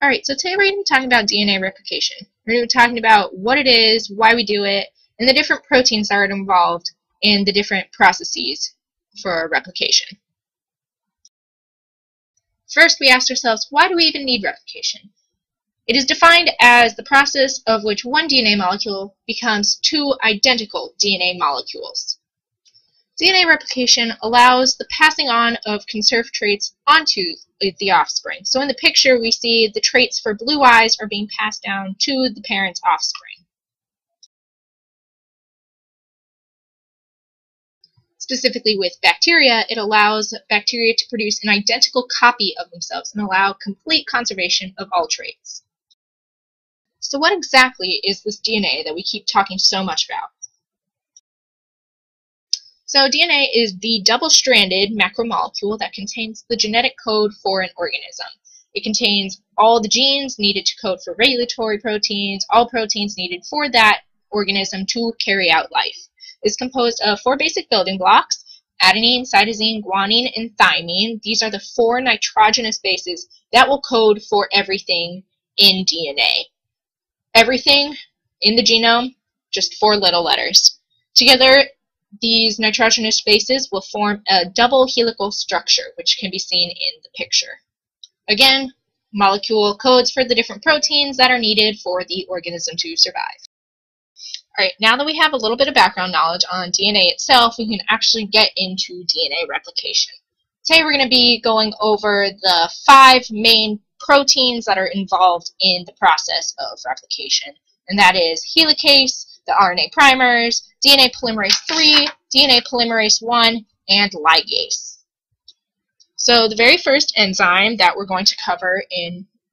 Alright, so today we're going to be talking about DNA replication. We're going to be talking about what it is, why we do it, and the different proteins that are involved in the different processes for replication. First, we asked ourselves, why do we even need replication? It is defined as the process of which one DNA molecule becomes two identical DNA molecules. DNA replication allows the passing on of conserved traits onto the offspring. So in the picture we see the traits for blue eyes are being passed down to the parent's offspring. Specifically with bacteria, it allows bacteria to produce an identical copy of themselves and allow complete conservation of all traits. So what exactly is this DNA that we keep talking so much about? So DNA is the double-stranded macromolecule that contains the genetic code for an organism. It contains all the genes needed to code for regulatory proteins, all proteins needed for that organism to carry out life. It's composed of 4 basic building blocks: adenine, cytosine, guanine, and thymine. These are the 4 nitrogenous bases that will code for everything in DNA. Everything in the genome, just 4 little letters. Together, these nitrogenous bases will form a double helical structure, which can be seen in the picture. Again, molecule codes for the different proteins that are needed for the organism to survive. Alright, now that we have a little bit of background knowledge on DNA itself, we can actually get into DNA replication. Today we're going to be going over the 5 main proteins that are involved in the process of replication, and that is helicase, the RNA primers, DNA polymerase III, DNA polymerase I, and ligase. So the very first enzyme that we're going to cover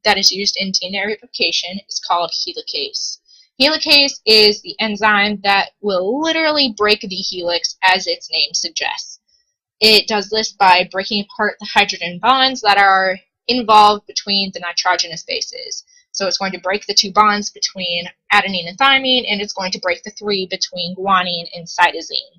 that is used in DNA replication is called helicase. Helicase is the enzyme that will literally break the helix, as its name suggests. It does this by breaking apart the hydrogen bonds that are involved between the nitrogenous bases. So it's going to break the 2 bonds between adenine and thymine, and it's going to break the 3 between guanine and cytosine.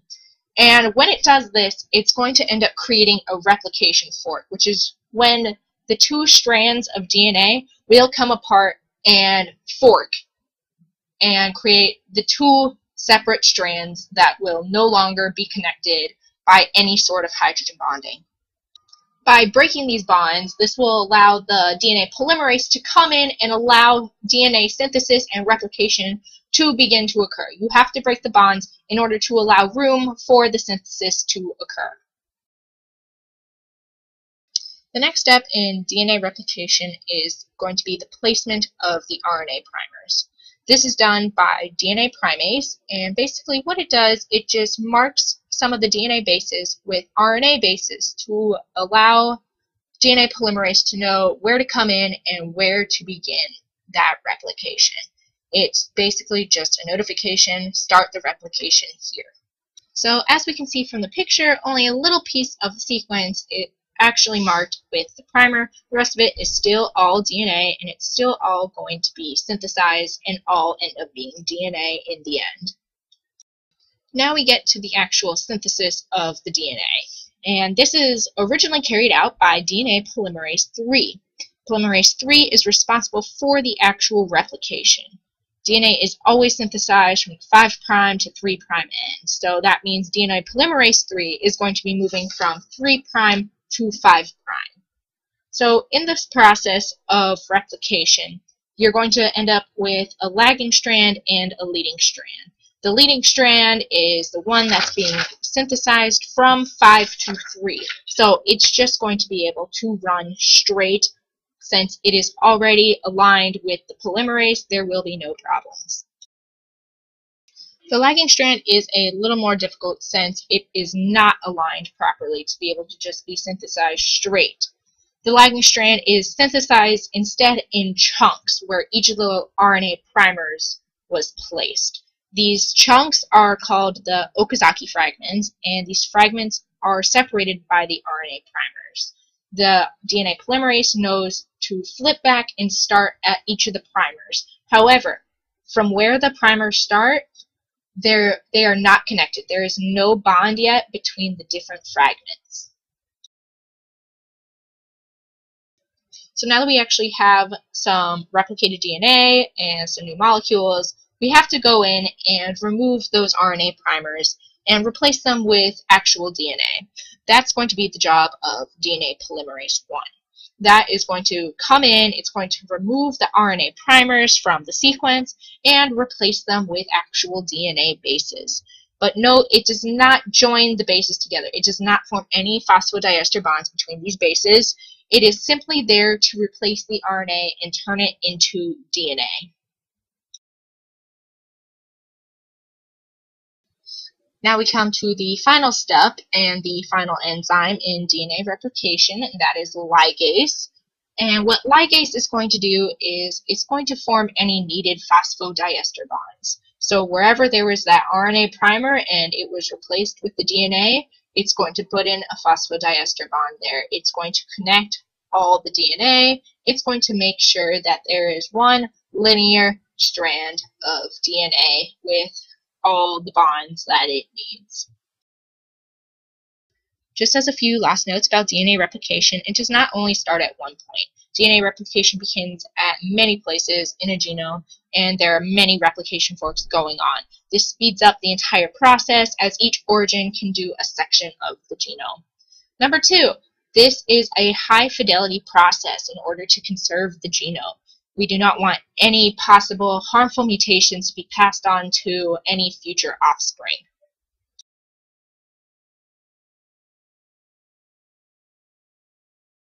And when it does this, it's going to end up creating a replication fork, which is when the 2 strands of DNA will come apart and fork and create the 2 separate strands that will no longer be connected by any sort of hydrogen bonding. By breaking these bonds, this will allow the DNA polymerase to come in and allow DNA synthesis and replication to begin to occur. You have to break the bonds in order to allow room for the synthesis to occur. The next step in DNA replication is going to be the placement of the RNA primers. This is done by DNA primase, and basically what it does, it just marks some of the DNA bases with RNA bases to allow DNA polymerase to know where to come in and where to begin that replication. It's basically just a notification, start the replication here. So as we can see from the picture, only a little piece of the sequence is actually marked with the primer. The rest of it is still all DNA, and it's still all going to be synthesized and all end up being DNA in the end. Now we get to the actual synthesis of the DNA, and this is originally carried out by DNA polymerase III. Polymerase III is responsible for the actual replication. DNA is always synthesized from 5' to 3' end, so that means DNA polymerase III is going to be moving from 3' to 5'. So in this process of replication, you're going to end up with a lagging strand and a leading strand. The leading strand is the one that's being synthesized from 5 to 3. So it's just going to be able to run straight. Since it is already aligned with the polymerase, there will be no problems. The lagging strand is a little more difficult since it is not aligned properly to be able to just be synthesized straight. The lagging strand is synthesized instead in chunks where each of the RNA primers was placed. These chunks are called the Okazaki fragments, and these fragments are separated by the RNA primers. The DNA polymerase knows to flip back and start at each of the primers. However, from where the primers start, they are not connected. There is no bond yet between the different fragments. So now that we actually have some replicated DNA and some new molecules, we have to go in and remove those RNA primers and replace them with actual DNA. That's going to be the job of DNA polymerase 1. That is going to come in, it's going to remove the RNA primers from the sequence and replace them with actual DNA bases. But note, it does not join the bases together. It does not form any phosphodiester bonds between these bases. It is simply there to replace the RNA and turn it into DNA. Now we come to the final step and the final enzyme in DNA replication, and that is ligase. And what ligase is going to do is it's going to form any needed phosphodiester bonds. So wherever there was that RNA primer and it was replaced with the DNA, it's going to put in a phosphodiester bond there. It's going to connect all the DNA. It's going to make sure that there is one linear strand of DNA with all the bonds that it needs. Just as a few last notes about DNA replication, it does not only start at one point. DNA replication begins at many places in a genome, and there are many replication forks going on. This speeds up the entire process as each origin can do a section of the genome. Number 2, this is a high-fidelity process in order to conserve the genome. We do not want any possible harmful mutations to be passed on to any future offspring.